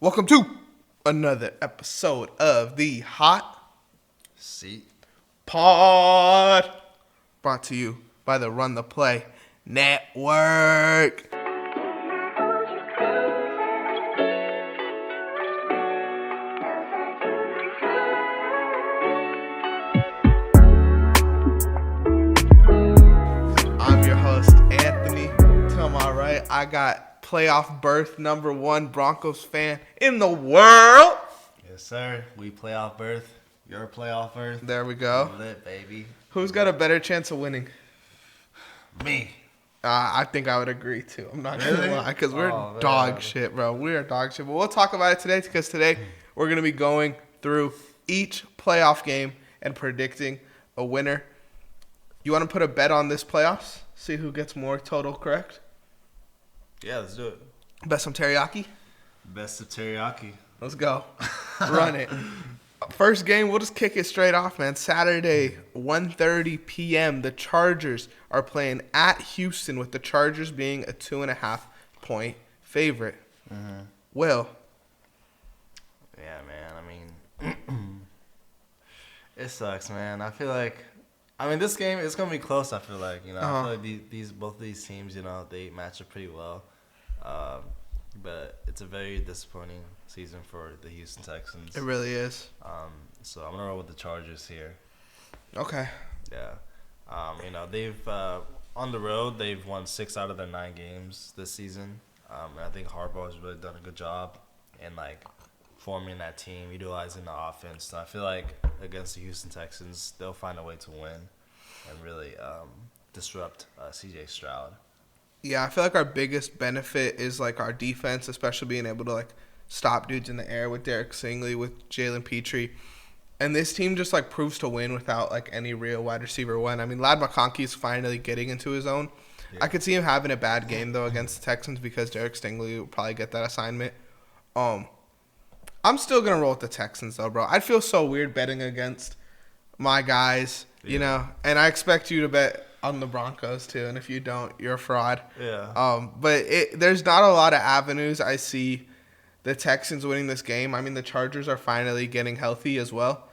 Welcome to another episode of the Hot Seat Pod, brought to you by the Run the Play Network. I'm your host, Anthony. To my right, I got playoff berth number one Broncos fan in the world. Yes, sir. We playoff berth. Your playoff berth. There we go. Lit, baby. Who's got a better chance of winning? Me. I think I would agree too. I'm not Really? gonna lie, because we're Oh, man. dog shit, bro. We are dog shit. But we'll talk about it today, because today we're gonna be going through each playoff game and predicting a winner. You want to put a bet on this playoffs? See who gets more total correct. Yeah, let's do it. Best some teriyaki. Best of teriyaki. Let's go. Run it. First game, we'll just kick it straight off, man. Saturday, 1:30 p.m. The Chargers are playing at Houston, with the Chargers being a 2.5-point favorite. Mm-hmm. Will. Yeah, man. I mean, it sucks, man. I feel like, this game is gonna be close. I feel like, I feel like both of these teams, they match up pretty well. But it's a very disappointing season for the Houston Texans. It really is. So I'm gonna roll with the Chargers here. Okay. Yeah. They've on the road they've won 6 out of their 9 games this season. And I think Harbaugh has really done a good job in forming that team, utilizing the offense. So I feel like against the Houston Texans, they'll find a way to win and really disrupt C.J. Stroud. Yeah, I feel like our biggest benefit is our defense, especially being able to stop dudes in the air with Derek Stingley, with Jalen Petrie. And this team just proves to win without any real wide receiver one. Lad McConkey's finally getting into his own. Yeah. I could see him having a bad game though against the Texans, because Derek Stingley will probably get that assignment. I'm still gonna roll with the Texans though, bro. I'd feel so weird betting against my guys, and I expect you to bet on the Broncos too, and if you don't, you're a fraud. Yeah. But there's not a lot of avenues I see the Texans winning this game. The Chargers are finally getting healthy as well,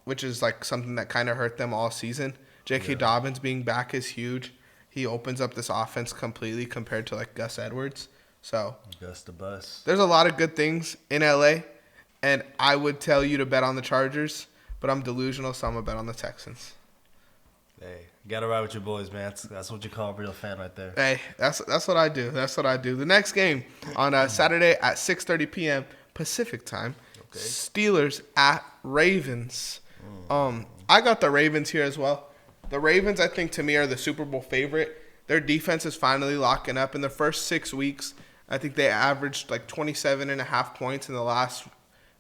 which is something that kind of hurt them all season. J.K. Dobbins being back is huge. He opens up this offense completely compared to Gus Edwards. So Gus the bus. There's a lot of good things in LA, and I would tell you to bet on the Chargers, but I'm delusional, so I'm gonna bet on the Texans. Hey, you gotta ride with your boys, man. That's what you call a real fan right there. Hey, that's what I do. That's what I do. The next game on Saturday at 6:30 p.m. Pacific time. Okay. Steelers at Ravens. I got the Ravens here as well. The Ravens, I think, to me, are the Super Bowl favorite. Their defense is finally locking up. In the first 6 weeks, I think they averaged 27.5 points. In the last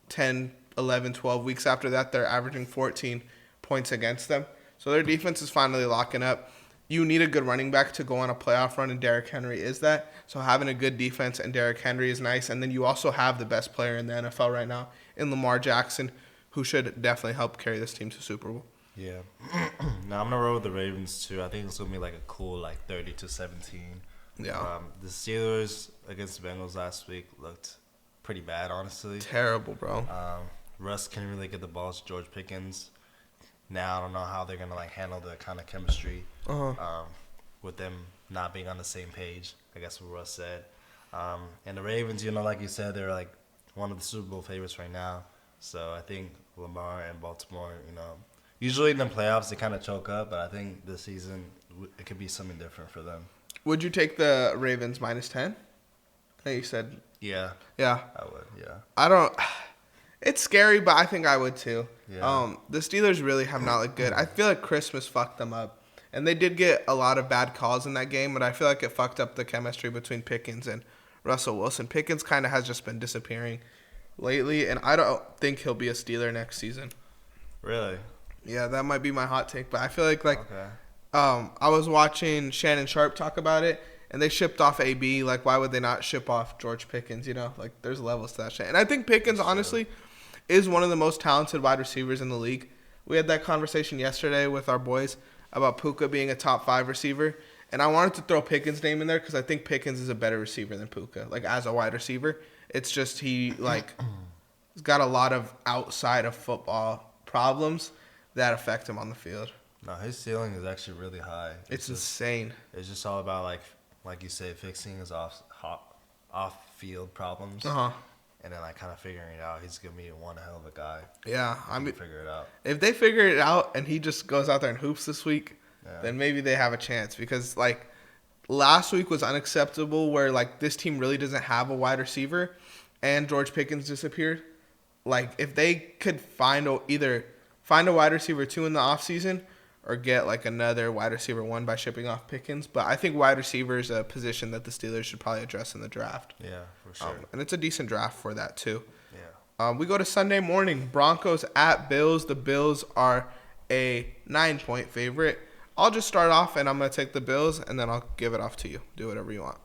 10, 11, 12 weeks after that, they're averaging 14 points against them. So their defense is finally locking up. You need a good running back to go on a playoff run, and Derrick Henry is that. So having a good defense and Derrick Henry is nice. And then you also have the best player in the NFL right now in Lamar Jackson, who should definitely help carry this team to Super Bowl. Yeah. Now I'm going to roll with the Ravens, too. I think it's going to be a cool 30-17. Yeah. The Steelers against the Bengals last week looked pretty bad, honestly. Terrible, bro. Russ couldn't really get the balls to George Pickens. Now I don't know how they're going to handle the kind of chemistry with them not being on the same page, I guess what Russ said. And the Ravens, like you said, they're one of the Super Bowl favorites right now. So I think Lamar and Baltimore, usually in the playoffs they kind of choke up, but I think this season it could be something different for them. Would you take the Ravens -10? I think you said. Yeah. Yeah. I would, yeah. I don't. It's scary, but I think I would too. Yeah. The Steelers really have not looked good. I feel like Christmas fucked them up. And they did get a lot of bad calls in that game, but I feel like it fucked up the chemistry between Pickens and Russell Wilson. Pickens kind of has just been disappearing lately, and I don't think he'll be a Steeler next season. Really? Yeah, that might be my hot take, but I feel like okay. I was watching Shannon Sharp talk about it, and they shipped off AB. Why would they not ship off George Pickens? There's levels to that shit. And I think Pickens, honestly, is one of the most talented wide receivers in the league. We had that conversation yesterday with our boys about Puka being a top 5 receiver, And I wanted to throw Pickens' name in there because I think Pickens is a better receiver than Puka, like as a wide receiver. It's just he's got a lot of outside of football problems that affect him on the field. No, his ceiling is actually really high. It's insane. It's just all about like you say, fixing his off-field problems. And then kind of figuring it out. He's gonna be one hell of a guy. Yeah, I mean, figure it out. If they figure it out and he just goes out there and hoops this week, then maybe they have a chance. Because last week was unacceptable, where this team really doesn't have a wide receiver, and George Pickens disappeared. If they could either find a wide receiver 2 in the offseason or get another wide receiver 1 by shipping off Pickens. But I think wide receiver is a position that the Steelers should probably address in the draft. Yeah, for sure. And it's a decent draft for that too. Yeah. We go to Sunday morning. Broncos at Bills. The Bills are a 9-point favorite. I'll just start off, and I'm going to take the Bills, and then I'll give it off to you. Do whatever you want.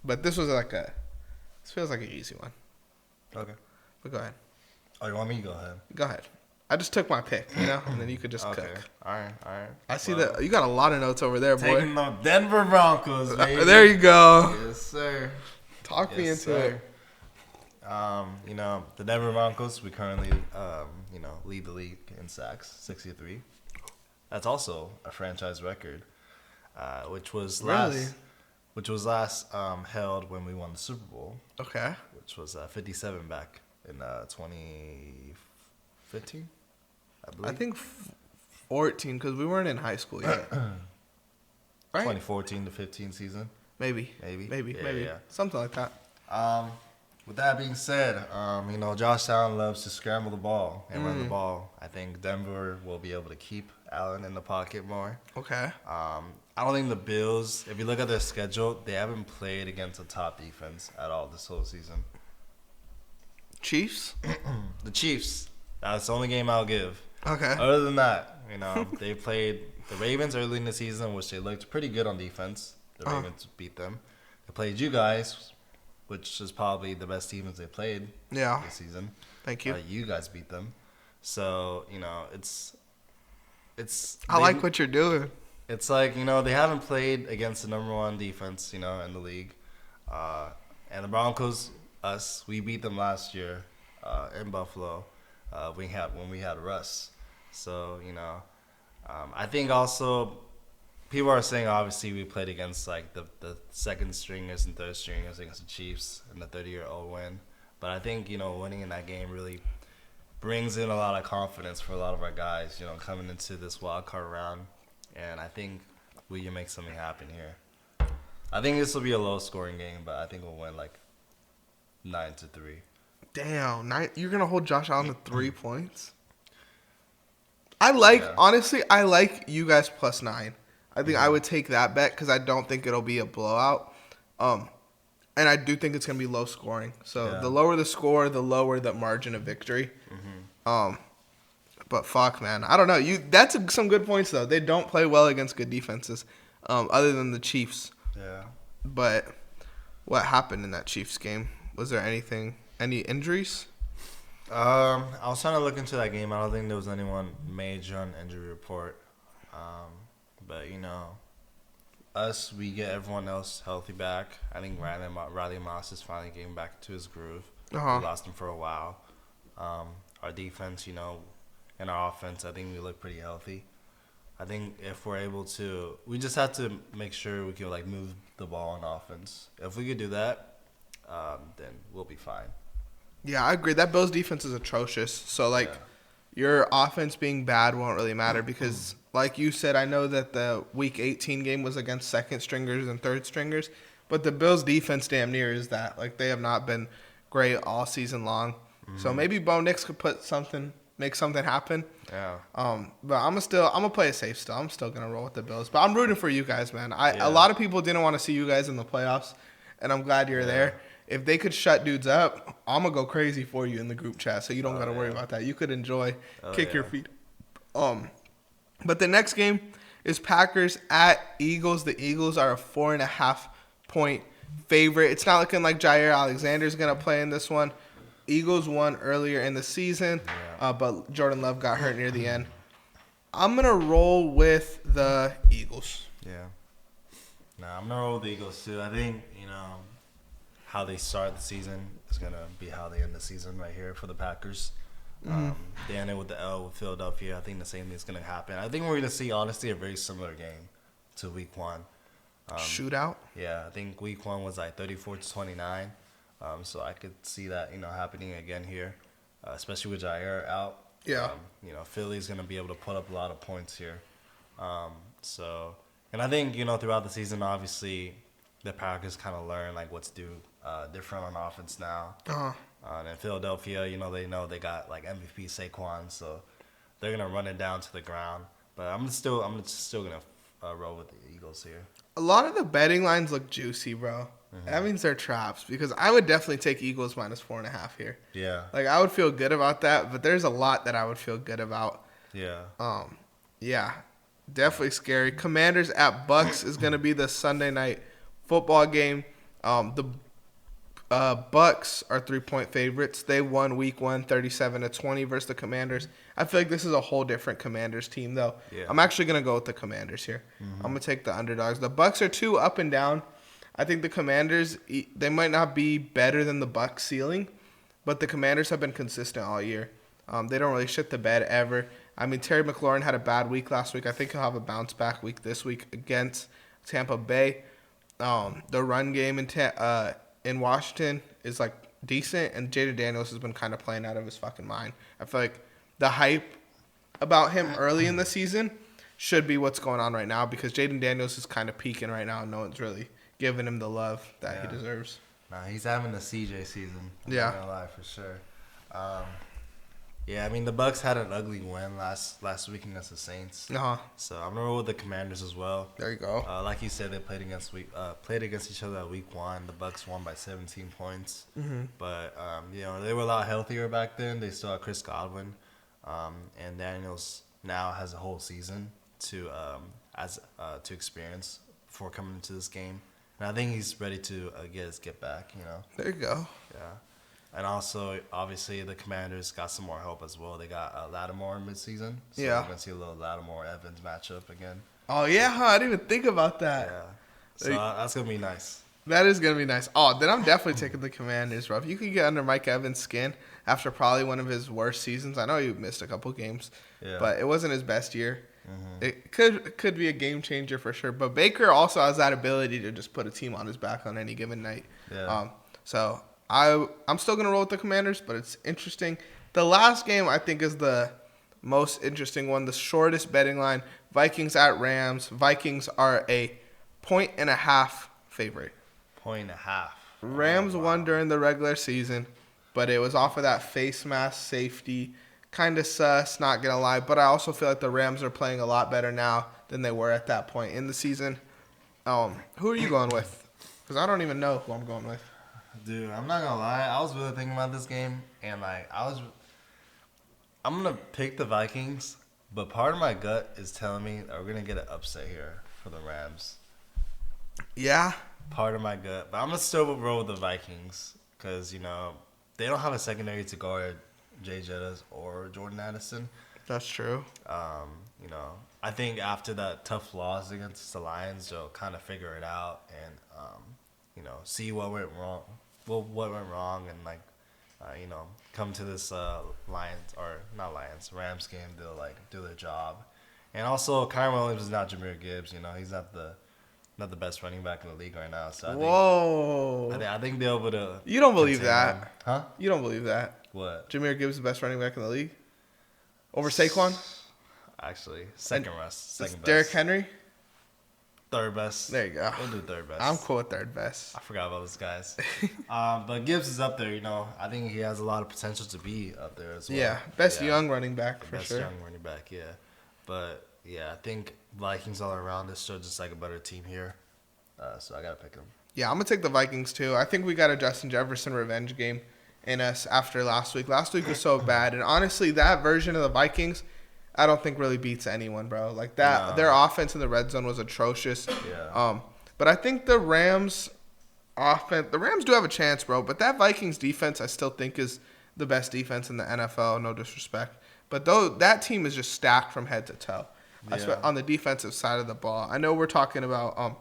But this was this feels like an easy one. Okay. But go ahead. Oh, you want me to go ahead? Go ahead. I just took my pick, and then you could just cook. All right. I see that you got a lot of notes over there, boy. Taking the Denver Broncos, baby. There you go. Yes, sir. Talk me into it. The Denver Broncos, we currently, lead the league in sacks, 63. That's also a franchise record, which was last held when we won the Super Bowl. Okay. Which was 57 back in 2015, I believe. I think 14 because we weren't in high school yet. Right? 2014 to 15 season. Maybe. Yeah. Something like that. With that being said, Josh Allen loves to scramble the ball and run the ball. I think Denver will be able to keep Allen in the pocket more. Okay. I don't think the Bills, if you look at their schedule, they haven't played against a top defense at all this whole season. Chiefs? The Chiefs. That's the only game I'll give. Okay. Other than that, they played the Ravens early in the season, which they looked pretty good on defense. The Ravens beat them. They played you guys, which is probably the best defense they played this season. Thank you. You guys beat them. So, I like what you're doing. It's they haven't played against the number 1 defense, in the league. And the Broncos, we beat them last year in Buffalo when we had Russ. So, I think also people are saying obviously we played against the second stringers and third stringers against the Chiefs in the 30-year-old win. But I think, winning in that game really brings in a lot of confidence for a lot of our guys, coming into this wildcard round. And I think we can make something happen here. I think this will be a low-scoring game, but I think we'll win 9-3. Damn, you're gonna hold Josh Allen to 3 points? Honestly, I like you guys plus 9. I think I would take that bet because I don't think it'll be a blowout. And I do think it's gonna be low scoring. So the lower the score, the lower the margin of victory. But fuck, man, I don't know. That's some good points though. They don't play well against good defenses, other than the Chiefs. Yeah. But what happened in that Chiefs game? Was there any injuries? I was trying to look into that game. I don't think there was anyone major on injury report. But we get everyone else healthy back. I think Riley Moss is finally getting back to his groove. We lost him for a while. Our defense, and our offense, I think we look pretty healthy. I think if we're able to, we just have to make sure we can move the ball on offense. If we could do that, then we'll be fine. Yeah, I agree. That Bills defense is atrocious. So your offense being bad won't really matter because, like you said, I know that the Week 18 game was against second stringers and third stringers, but the Bills defense damn near is that. They have not been great all season long. So maybe Bo Nix could make something happen. Yeah. But I'm gonna play it safe still. I'm still gonna roll with the Bills. But I'm rooting for you guys, man. A lot of people didn't want to see you guys in the playoffs, and I'm glad you're there. If they could shut dudes up, I'm gonna go crazy for you in the group chat, so you don't gotta worry about that. You could enjoy, kick your feet. But the next game is Packers at Eagles. The Eagles are a 4.5-point favorite. It's not looking like Jair Alexander's gonna play in this one. Eagles won earlier in the season, but Jordan Love got hurt near the end. I'm going to roll with the Eagles. Yeah. I'm going to roll with the Eagles, too. I think, how they start the season is going to be how they end the season right here for the Packers. They ended with the L with Philadelphia. I think the same thing is going to happen. I think we're going to see, honestly, a very similar game to Week 1. Shootout? Yeah, I think Week 1 was like 34-29. So I could see that, happening again here, especially with Jair out. Yeah. Philly's going to be able to put up a lot of points here. And I think, throughout the season, obviously, the Packers kind of learn, like, what to do different on offense now. And in Philadelphia, they know they got, like, MVP Saquon, so they're going to run it down to the ground. But I'm still going to roll with the Eagles here. A lot of the betting lines look juicy, bro. That means they're traps because I would definitely take Eagles -4.5 here. Yeah. Like, I would feel good about that, but there's a lot that I would feel good about. Yeah. Yeah, definitely scary. Commanders at Bucks is going to be the Sunday night football game. The Bucks are 3-point favorites. They won Week 1 37-20 versus the Commanders. I feel like this is a whole different Commanders team, though. Yeah. I'm actually going to go with the Commanders here. I'm going to take the underdogs. The Bucks are too up and down. I think the Commanders, they might not be better than the Bucks ceiling, but the Commanders have been consistent all year. They don't really shit the bed ever. I mean, Terry McLaurin had a bad week last week. I think he'll have a bounce-back week this week against Tampa Bay. The run game in Washington is, like, decent, and Jaden Daniels has been kind of playing out of his fucking mind. I feel like the hype about him early in the season should be what's going on right now because Jaden Daniels is kind of peaking right now and no one's really giving him the love that he deserves. Nah, he's having the CJ season. I'm Yeah. not gonna lie, for sure. I mean, the Bucks had an ugly win last week against the Saints. So I'm gonna roll with the Commanders as well. There you go. Like you said, they played against each other at Week 1. The Bucks won by 17 points. But they were a lot healthier back then. They still had Chris Godwin, and Daniels now has a whole season to experience before coming into this game. And I think he's ready to get back. There you go. Yeah. And also, obviously, the Commanders got some more help as well. They got Lattimore in midseason. So we're going to see a little Lattimore-Evans matchup again. Oh, yeah, huh? I didn't even think about that. Yeah. So that's going to be nice. That is going to be nice. Oh, then I'm definitely taking the Commanders, bro. If you could get under Mike Evans' skin after probably one of his worst seasons. I know he missed a couple games, but it wasn't his best year. It could be a game changer for sure. But Baker also has that ability to just put a team on his back on any given night. Yeah. So I'm still going to roll with the Commanders, but it's interesting. The last game I think is the most interesting one, the shortest betting line, Vikings at Rams. Vikings are a 1.5 favorite. 1.5. Rams won during the regular season, but it was off of that face mask safety. Kind of sus, not going to lie. But I also feel like the Rams are playing a lot better now than they were at that point in the season. Who are you going with? Because I don't even know who I'm going with. Dude, I'm not going to lie. I was really thinking about this game, and I'm going to pick the Vikings, but part of my gut is telling me that we're going to get an upset here for the Rams. Yeah. Part of my gut. But I'm going to still roll with the Vikings because, they don't have a secondary to guard Jay Jettas or Jordan Addison. That's true. I think after that tough loss against the Lions, they'll kind of figure it out and, see what went wrong. Well, what went wrong and, come to this Rams game. They'll, do their job. And also, Kyron Williams is not Jahmyr Gibbs. He's not the best running back in the league right now. So I think they're able to. You don't believe that, him. Huh? You don't believe that. What? Jahmyr Gibbs is the best running back in the league over Saquon. Actually, second best. Derrick Henry. Third best. There you go. We'll do third best. I'm cool with third best. I forgot about those guys. But Gibbs is up there. I think he has a lot of potential to be up there as well. Yeah, best young running back for best sure. Best young running back, yeah. But I think Vikings all around is still just like a better team here. So I gotta pick them. Yeah, I'm gonna take the Vikings too. I think we got a Justin Jefferson revenge game in us after last week. Last week was so bad, and honestly, that version of the Vikings, I don't think really beats anyone, bro. Like that, No. Their offense in the red zone was atrocious. Yeah. But I think the Rams do have a chance, bro. But that Vikings defense, I still think is the best defense in the NFL. No disrespect, but that team is just stacked from head to toe. Yeah. On the defensive side of the ball. I know we're talking about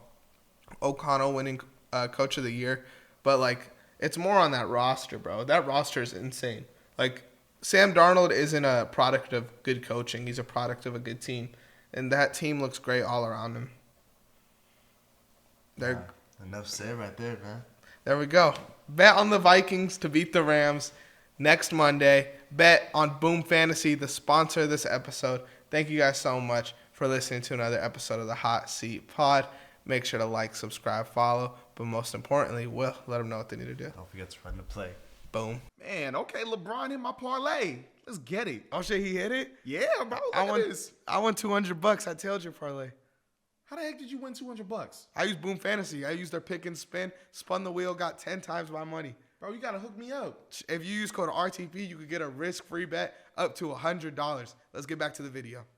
O'Connell winning Coach of the Year, but It's more on that roster, bro. That roster is insane. Like, Sam Darnold isn't a product of good coaching. He's a product of a good team. And that team looks great all around him. Enough said right there, man. There we go. Bet on the Vikings to beat the Rams next Monday. Bet on Boom Fantasy, the sponsor of this episode. Thank you guys so much for listening to another episode of the Hot Seat Pod. Make sure to like, subscribe, follow. But most importantly, Will, let them know what they need to do. Don't forget to run the play. Boom. Man, okay, LeBron hit my parlay. Let's get it. Oh, shit, he hit it? Yeah, bro. Look at this. I won $200. I told you, parlay. How the heck did you win $200? I used Boom Fantasy. I used their pick and spin, spun the wheel, got 10 times my money. Bro, you got to hook me up. If you use code RTP, you could get a risk-free bet up to $100. Let's get back to the video.